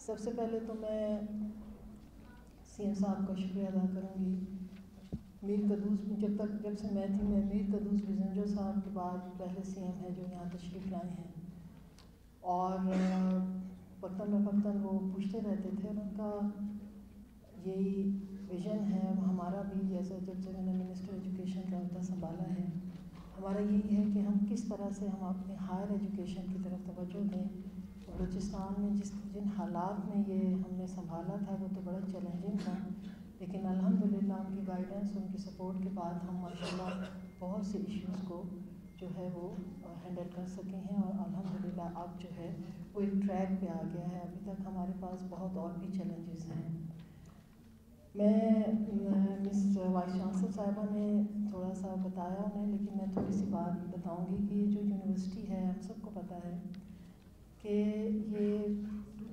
سب سے پہلے تو میں سی ایم صاحب کا شکریہ ادا کروں گی. میر قدوس جب سے میں تھی میں میر قدوس بزنجو صاحب کے بعد پہلے سی ایم ہیں جو یہاں تشریف لائے ہیں, اور وقتاً فوقتاً وہ پوچھتے رہتے تھے, اور ان کا یہی ویژن ہے ہمارا بھی, جیسے جب سے میں نے منسٹر ایجوکیشن کا عہدہ سنبھالا ہے, ہمارا یہی ہے کہ ہم کس طرح سے ہم اپنے ہائر ایجوکیشن کی طرف توجہ دیں. بلوچستان میں جن حالات میں یہ ہم نے سنبھالا تھا وہ تو بڑا چیلنجنگ تھا, لیکن الحمدللہ ان کی گائیڈنس, ان کی سپورٹ کے بعد ہم ماشاءاللہ بہت سے ایشوز کو جو ہے وہ ہینڈل کر سکے ہیں, اور الحمدللہ اب جو ہے وہ ایک ٹریک پہ آ گیا ہے. ابھی تک ہمارے پاس بہت اور بھی چیلنجز ہیں. میں مس وائس چانسلر صاحبہ نے تھوڑا سا بتایا انہیں, لیکن میں تھوڑی سی بات بتاؤں گی کہ یہ جو یونیورسٹی ہے ہم سب کو پتہ ہے کہ یہ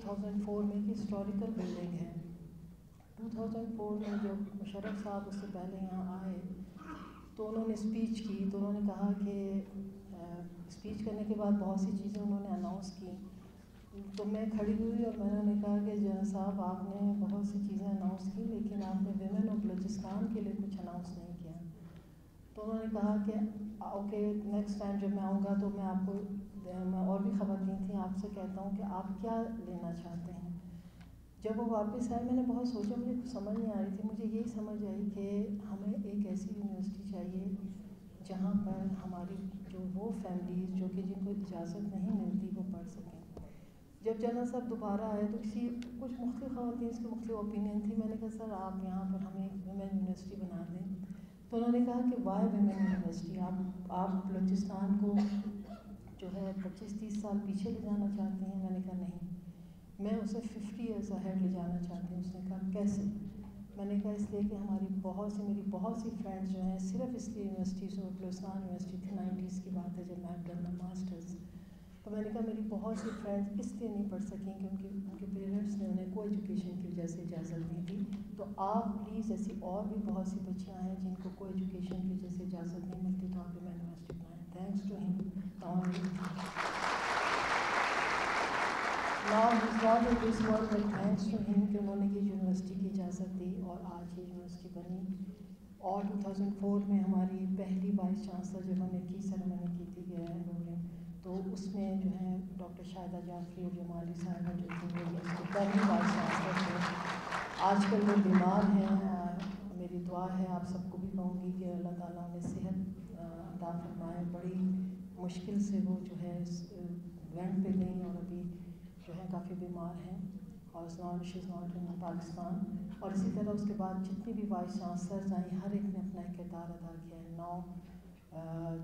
2004 میں ایک ہسٹوریکل بلڈنگ ہے. 2004 میں جب مشرف صاحب اس سے پہلے یہاں آئے تو انہوں نے اسپیچ کی, تو انہوں نے کہا کہ اسپیچ کرنے کے بعد بہت سی چیزیں انہوں نے اناؤنس کی. تو میں کھڑی ہوئی اور میں نے کہا کہ جنرل صاحب آپ نے بہت سی چیزیں اناؤنس کی, لیکن آپ نے ویمن آف بلوچستان کے لیے کچھ اناؤنس نہیں کیا. تو انہوں نے کہا کہ اوکے نیکسٹ ٹائم جب میں آؤں گا تو میں آپ کو, میں اور بھی خواتین تھیں, آپ سے کہتا ہوں کہ آپ کیا لینا چاہتے ہیں. جب وہ واپس آئے میں نے بہت سوچا, مجھے کچھ سمجھ نہیں آ رہی تھی. مجھے یہی سمجھ آئی کہ ہمیں ایک ایسی یونیورسٹی چاہیے جہاں پر ہماری جو وہ فیملیز جو کہ جن کو اجازت نہیں ملتی وہ پڑھ سکیں. جب جنرل صاحب دوبارہ آئے تو کچھ مختلف خواتین کی مختلف اوپینین تھی. میں نے کہا سر آپ یہاں پر ہمیں ویمن یونیورسٹی بنا دیں. تو انہوں نے کہا کہ وائی ویمن یونیورسٹی, آپ بلوچستان کو جو ہے 25-30 سال پیچھے لے جانا چاہتے ہیں. میں نے کہا نہیں, میں اسے 50 ایئرز اہیڈ لے جانا چاہتی ہوں. اس نے کہا کیسے؟ میں نے کہا اس لیے کہ میری بہت سی فرینڈس جو ہیں صرف اس لیے یونیورسٹی سے, بلوچستان یونیورسٹی تھی 90s کی بات ہے جب میں ڈن میں ماسٹرز, تو میں نے کہا میری بہت سی فرینڈس اس لیے نہیں پڑھ سکیں کہ ان کے پیرنٹس نے انہیں کو ایجوکیشن کی وجہ سے اجازت نہیں دی. تو آپ پلیز ایسی اور بھی بہت سی بچیاں ہیں جن کو کوئی ایجوکیشن کی وجہ سے اجازت نہیں ملتی, تو آپ ویمن یونیورسٹی بنائیں. تھینکس ٹو ہم. Now he's not in this world, but thanks to him کہ انہوں نے یہ یونیورسٹی کی اجازت دی اور آج یہ یونیورسٹی بنی. اور 2004 میں ہماری پہلی وائس چانسلر جب ہم نے کی سیریمنی کی تھی گرینڈ اوپننگ, تو اس میں جو ہے ڈاکٹر شاہدہ جعفری اور جمالی صاحبہ جو تھی وہ اس کی پہلی وائس چانسلر تھے. آج کل وہ بیمار ہیں. میری دعا ہے آپ سب کو بھی کہوں گی کہ اللہ تعالیٰ انہیں صحت عطا فرمائے. بڑی مشکل سے وہ جو ہے وینٹ پہ گئیں اور ابھی جو ہے کافی بیمار ہیں, اور شی از ناٹ ان پاکستان. اور اسی طرح اس کے بعد جتنی بھی وائس چانسلرز آئیں ہر ایک نے اپنا ایک کردار ادا کیا ہے. 9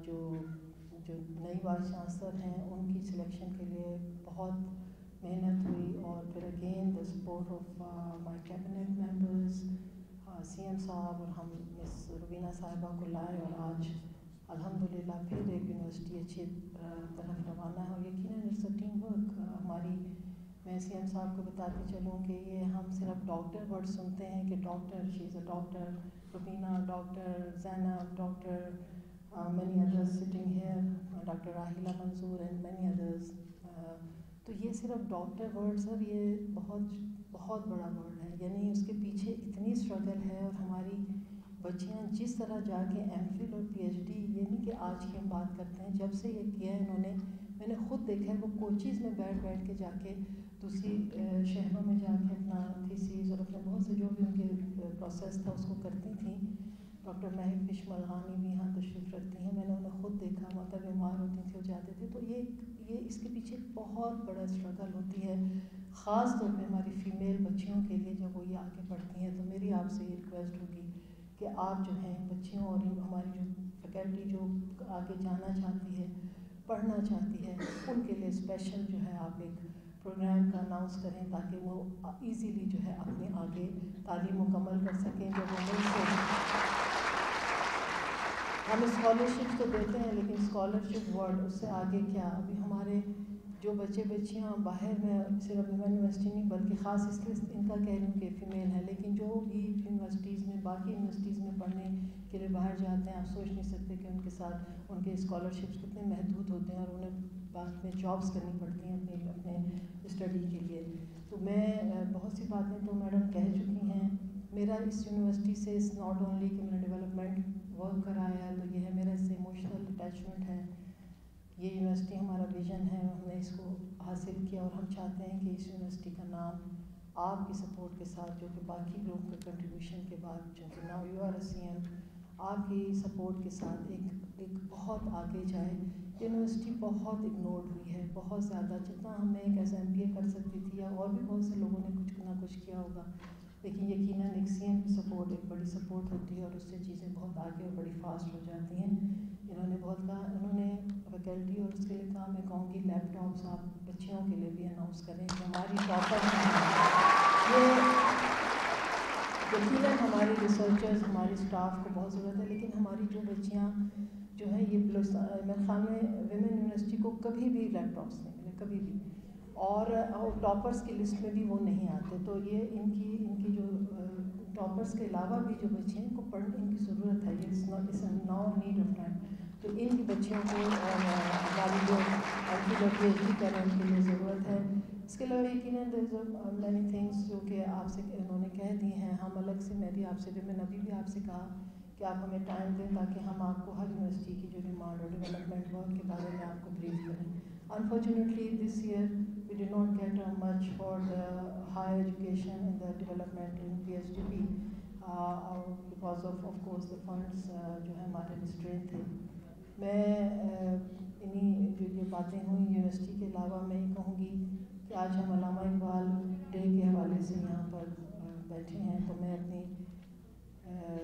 جو نئی وائس چانسلر ہیں ان کی سلیکشن کے لیے بہت محنت ہوئی, اور پھر again the support of my cabinet members, C M صاحب, اور ہم مس روبینہ صاحبہ کو لائے, اور آج الحمدللہ پھر ایک یونیورسٹی اچھی طرف روانہ ہے. اور یقیناً اٹس اے ٹیم ورک. ہماری, میں سی ایم صاحب کو بتاتی چلوں کہ یہ ہم صرف ڈاکٹر ورڈ سنتے ہیں کہ doctor, she is a doctor Rubina, doctor Zainab, doctor many others sitting here, doctor Raheela Manzoor and many others. تو یہ صرف ڈاکٹر ورڈ سر یہ بہت بڑا ورڈ ہے, یعنی اس کے پیچھے اتنی اسٹرگل ہے. اور ہماری بچیاں جس طرح جا کے ایم فل اور پی ایچ ڈی, یہ نہیں کہ آج کی ہم بات کرتے ہیں, جب سے یہ کیا ہے انہوں نے, میں نے خود دیکھا ہے وہ کوچیز میں بیٹھ کے جا کے دوسری شہروں میں جا کے اپنا تھیسیز اور اپنے بہت سے جو بھی ان کے پروسیس تھا اس کو کرتی تھیں. ڈاکٹر مہک بشمل غانی بھی یہاں تشریف رکھتی ہیں, میں نے انہیں خود دیکھا, مطلب بیمار ہوتی تھیں وہ جاتے تھے. تو یہ اس کے پیچھے بہت بڑا اسٹرگل ہوتی ہے, خاص طور پہ ہماری فیمیل بچیوں کے لیے جب وہ یہ آگے بڑھتی ہیں. تو میری آپ سے یہ ریکویسٹ ہوگی کہ آپ جو ہیں بچیوں اور ہماری جو فیکلٹی جو آگے جانا چاہتی ہے, پڑھنا چاہتی ہے, ان کے لیے اسپیشل جو ہے آپ ایک پروگرام کا اناؤنس کریں تاکہ وہ ایزیلی جو ہے اپنے آگے تعلیم مکمل کر سکیں. جب وہ ملک سے ہم اسکالرشپ تو دیتے ہیں, لیکن اسکالرشپ ورڈ اس سے آگے کیا. ابھی ہمارے جو بچیاں باہر میں صرف ویمن یونیورسٹی نہیں بلکہ خاص اس لیے ان کا کہہ رہی ہوں کہ فیمیل ہے, لیکن جو بھی یونیورسٹیز میں باقی یونیورسٹیز میں پڑھنے کے لیے باہر جاتے ہیں, آپ سوچ نہیں سکتے کہ ان کے ساتھ ان کے اسکالرشپس کتنے محدود ہوتے ہیں, اور انہیں بعد میں جابس کرنی پڑتی ہیں اپنے اسٹڈی کے لیے. تو میں باتیں تو میڈم کہہ چکی ہیں. میرا اس یونیورسٹی سے اس ناٹ اونلی کہ میں نے ڈیولپمنٹ ورک کرایا ہے، تو یہ ہے میرا اس سے ایموشنل اٹیچمنٹ ہے. یہ یونیورسٹی ہمارا ویژن ہے، ہم نے اس کو حاصل کیا اور ہم چاہتے ہیں کہ اس یونیورسٹی کا نام آپ کی سپورٹ کے ساتھ، جو کہ باقی لوگوں کے کنٹریبیوشن کے بعد، جو کہ now you are a C M, آپ کی سپورٹ کے ساتھ ایک بہت آگے جائے. یونیورسٹی بہت اگنورڈ ہوئی ہے، بہت زیادہ. جتنا ہم نے ایک ایس ایم بی اے کر سکتی تھی، یا اور بھی بہت سے لوگوں نے کچھ نہ کچھ کیا ہوگا، لیکن یقیناً ایک سی ایم کی سپورٹ ایک بڑی سپورٹ ہوتی ہے، اور اس سے چیزیں بہت آگے اور بڑی فاسٹ ہو جاتی ہیں. انہوں نے بہت کہا، انہوں نے فیکلٹی اور اس کے لیے کہا، میں کہوں گی لیپ ٹاپس آپ بچیوں کے لیے بھی اناؤنس کریں کہ ہماری ٹاپر یقیناً ہماری ریسرچرز، ہماری اسٹاف کو بہت ضرورت ہے، لیکن ہماری جو بچیاں جو ہیں، یہ میرے خیال میں ویمن یونیورسٹی کو کبھی بھی لیپ ٹاپس نہیں ملے، کبھی بھی، اور ٹاپرس کی لسٹ میں بھی وہ نہیں آتے. تو یہ ان کی جو ٹاپرس کے علاوہ بھی جو بچے ہیں، ان کو پڑھنے ان کی ضرورت ہے. یہ ناؤ نیڈ آف ٹائم. تو ان کی بچیوں کو ہماری جو پی ایچ ڈی کر رہے ہیں، ان کے لیے ضرورت ہے. اس کے علاوہ یقیناً مینی تھنگس جو کہ آپ سے انہوں نے کہہ دی ہیں. ہم الگ سے، میں بھی آپ سے، میں نے ابھی بھی آپ سے کہا کہ آپ ہمیں ٹائم دیں تاکہ ہم آپ کو ہر یونیورسٹی کی جو ڈیمانڈ اور ڈیولپمنٹ ورک کے بارے میں آپ کو بریف کریں. Unfortunately, this year we did not get much for the higher education and the development in PHDP because of course the funds جو ہے ہمارے ریسٹرین تھے. میں انہیں جو یہ باتیں ہوئیں یونیورسٹی کے علاوہ، میں یہ کہوں گی کہ آج ہم علامہ اقبال ڈے کے حوالے سے یہاں پر بیٹھے ہیں، تو میں اپنی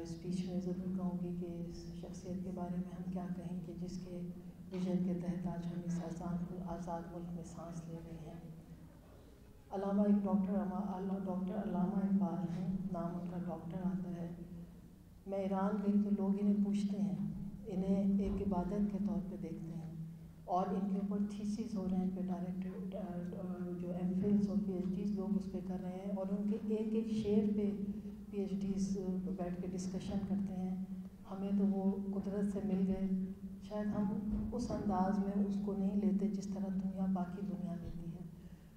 اسپیچ میں ضرور کہوں گی کہ اس شخصیت کے بارے میں ہم کیا کہیں کہ جس کے ویژن کے تحت آج ہم اس آزاد ملک میں سانس لے رہے ہیں. ڈاکٹر علامہ اقبال ہیں، نام ان کا ڈاکٹر آتا ہے. میں ایران گئی تو لوگ انہیں پوچھتے ہیں، انہیں ایک عبادت کے طور پہ دیکھتے ہیں، اور ان کے اوپر تھیسز ہو رہے ہیں پہ ڈائریکٹ جو ایم فلس اور پی ایچ ڈیز لوگ اس پہ کر رہے ہیں، اور ان کے ایک ایک شعر پہ پی ایچ ڈیز بیٹھ کے ڈسکشن کرتے ہیں. ہمیں تو وہ قدرت سے مل گئے، شاید ہم اس انداز میں اس کو نہیں لیتے جس طرح باقی دنیا لیتی ہے.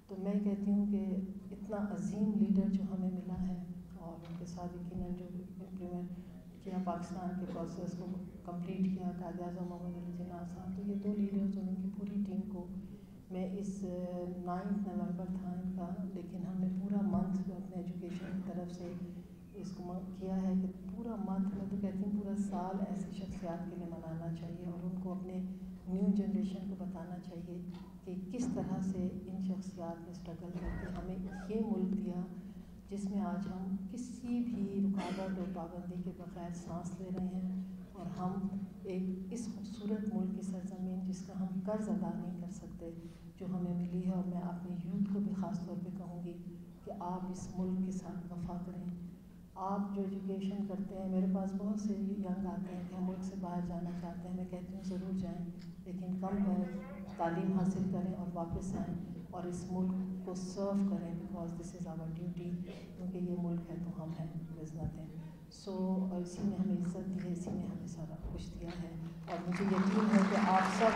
تو میں کہتی ہوں کہ اتنا عظیم لیڈر جو ہمیں ملا ہے، اور ان کے ساتھ یقیناً جو امپلیمنٹ کیا پاکستان کے پروسیس کو کمپلیٹ کیا، قائد اعظم محمد علی جناح صاحب، تو یہ دو لیڈرز اور ان کی پوری ٹیم کو میں اس 9 نومبر تھا ان کا، لیکن ہم نے پورا منتھ اپنے ایجوکیشن کی طرف سے اس کو کیا ہے کہ پورا منتھ، میں تو کہتی ہوں پورا سال ایسی شخصیات کے لیے منانا چاہیے، اور ان کو اپنے نیو جنریشن کو بتانا چاہیے کہ کس طرح سے ان شخصیات نے اسٹرگل کر کے ہمیں یہ ملک دیا جس میں آج ہم کسی بھی رکاوٹ اور پابندی کے بغیر سانس لے رہے ہیں، اور ہم ایک اس خوبصورت ملک کی سرزمین جس کا ہم قرض ادا نہیں کر سکتے جو ہمیں ملی ہے. اور میں اپنے یوتھ کو بھی خاص طور پہ کہوں گی کہ آپ اس ملک کے ساتھ وفا کریں. آپ جو ایجوکیشن کرتے ہیں، میرے پاس بہت سے ینگ آتے ہیں کہ ہم ملک سے باہر جانا چاہتے ہیں، میں کہتی ہوں ضرور جائیں، لیکن کم تعلیم حاصل کریں اور واپس آئیں اور اس ملک کو سرو کریں، because this is our duty, کیونکہ یہ ملک ہے تو ہم ہیں عزتیں. سو اسی نے ہمیں عزت دی ہے، اسی نے ہمیں سارا کچھ دیا ہے، اور مجھے یقین ہے کہ آپ سب.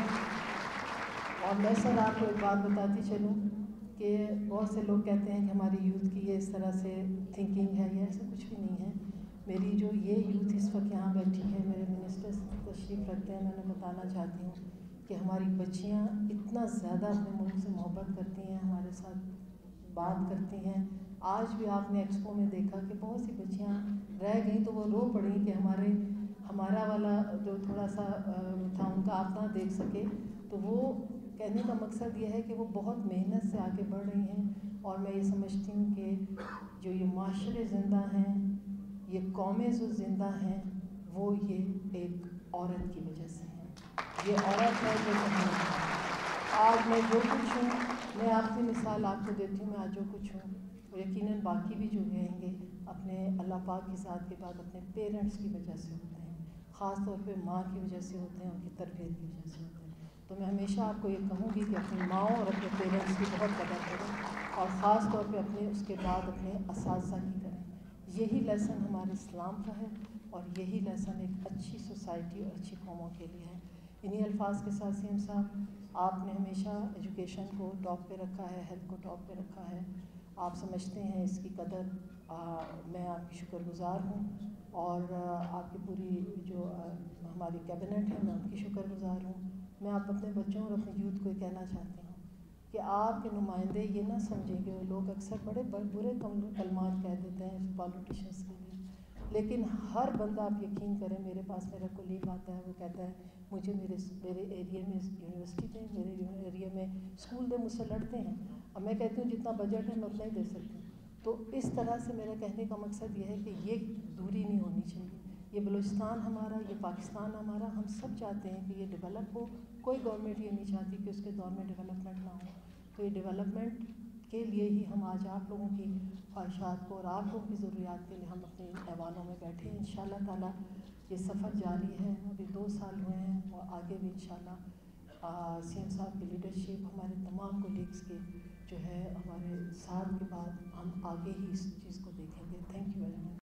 اور میں سر آپ کو ایک بات بتاتی چلوں کہ بہت سے لوگ کہتے ہیں کہ ہماری یوتھ کی یہ اس طرح سے تھنکنگ ہے، یہ ایسا کچھ بھی نہیں ہے. میری جو یہ یوتھ اس وقت یہاں بیٹھی ہے، میرے منسٹرز تشریف رکھتے ہیں، میں نے بتانا چاہتی ہوں کہ ہماری بچیاں اتنا زیادہ اپنے ملک سے محبت کرتی ہیں، ہمارے ساتھ بات کرتی ہیں. آج بھی آپ نے ایکسپو میں دیکھا کہ بہت سی بچیاں رہ گئیں تو وہ رو پڑیں کہ ہمارا والا جو تھوڑا سا تھا ان کا آپ نہ دیکھ سکے. تو وہ کہنے کا مقصد یہ ہے کہ وہ بہت محنت سے آگے بڑھ رہی ہیں، اور میں یہ سمجھتی ہوں کہ جو یہ معاشرے زندہ ہیں، یہ قومیں جو زندہ ہیں، وہ یہ ایک عورت کی وجہ سے ہیں. یہ عورت ہے جو آج میں جو کچھ ہوں، میں آپ کی مثال آپ کو دیتی ہوں، میں آج جو کچھ ہوں، اور یقیناً باقی بھی جو کہیں گے اپنے اللہ پاک کی ذات کے بعد اپنے پیرنٹس کی وجہ سے ہوتے ہیں، خاص طور پہ ماں کی وجہ سے ہوتے ہیں، ان کی تربیت کی وجہ سے ہوتے ہیں. تو میں ہمیشہ آپ کو یہ کہوں گی کہ اپنی ماؤں اور اپنے پیرنٹس کی بہت قدر کریں، اور خاص طور پہ اپنے اس کے بعد اپنے اساتذہ کی کریں. یہی لیسن ہمارے اسلام کا ہے، اور یہی لیسن ایک اچھی سوسائٹی اور اچھی قوموں کے لیے ہے. انہی الفاظ کے ساتھ سیم صاحب، آپ نے ہمیشہ ایجوکیشن کو ٹاپ پہ رکھا ہے، ہیلتھ کو ٹاپ پہ رکھا ہے، آپ سمجھتے ہیں اس کی قدر. میں آپ کی شکر گزار ہوں اور آپ کی پوری جو ہماری کیبنٹ ہے میں ان کی شکر گزار ہوں. میں آپ اپنے بچوں اور اپنے یوتھ کو یہ کہنا چاہتی ہوں کہ آپ کے نمائندے یہ نہ سمجھیں کہ وہ لوگ اکثر بڑے برے کلمات کہہ دیتے ہیں پالیٹیشنس کے لیے، لیکن ہر بندہ آپ یقین کریں، میرے پاس میرا کولیگ آتا ہے وہ کہتا ہے مجھے میرے ایریا میں یونیورسٹی دیں، میرے ایریا میں اسکول دیں، مجھ سے لڑتے ہیں. اب میں کہتی ہوں جتنا بجٹ ہے میں اتنا ہی دے سکتی ہوں. تو اس طرح سے میرا کہنے کا مقصد یہ ہے کہ یہ دوری نہیں ہونی چاہیے. یہ بلوچستان ہمارا، یہ پاکستان ہمارا، ہم سب چاہتے ہیں کہ یہ ڈیولپ ہو. کوئی گورنمنٹ یہ نہیں چاہتی کہ اس کے دور میں ڈیولپمنٹ نہ ہو. تو یہ ڈیولپمنٹ کے لیے ہی ہم آج آپ لوگوں کی خواہشات کو اور آپ لوگوں کی ضروریات کے لیے ہم اپنے ایوانوں میں بیٹھے ہیں. انشاءاللہ تعالیٰ یہ سفر جاری ہے، ابھی 2 سال ہوئے ہیں اور آگے بھی انشاءاللہ سی ایم صاحب کی لیڈرشپ، ہمارے تمام کولیگس کے جو ہے ہمارے ساتھ کے بعد ہم آگے ہی اس چیز کو دیکھیں گے.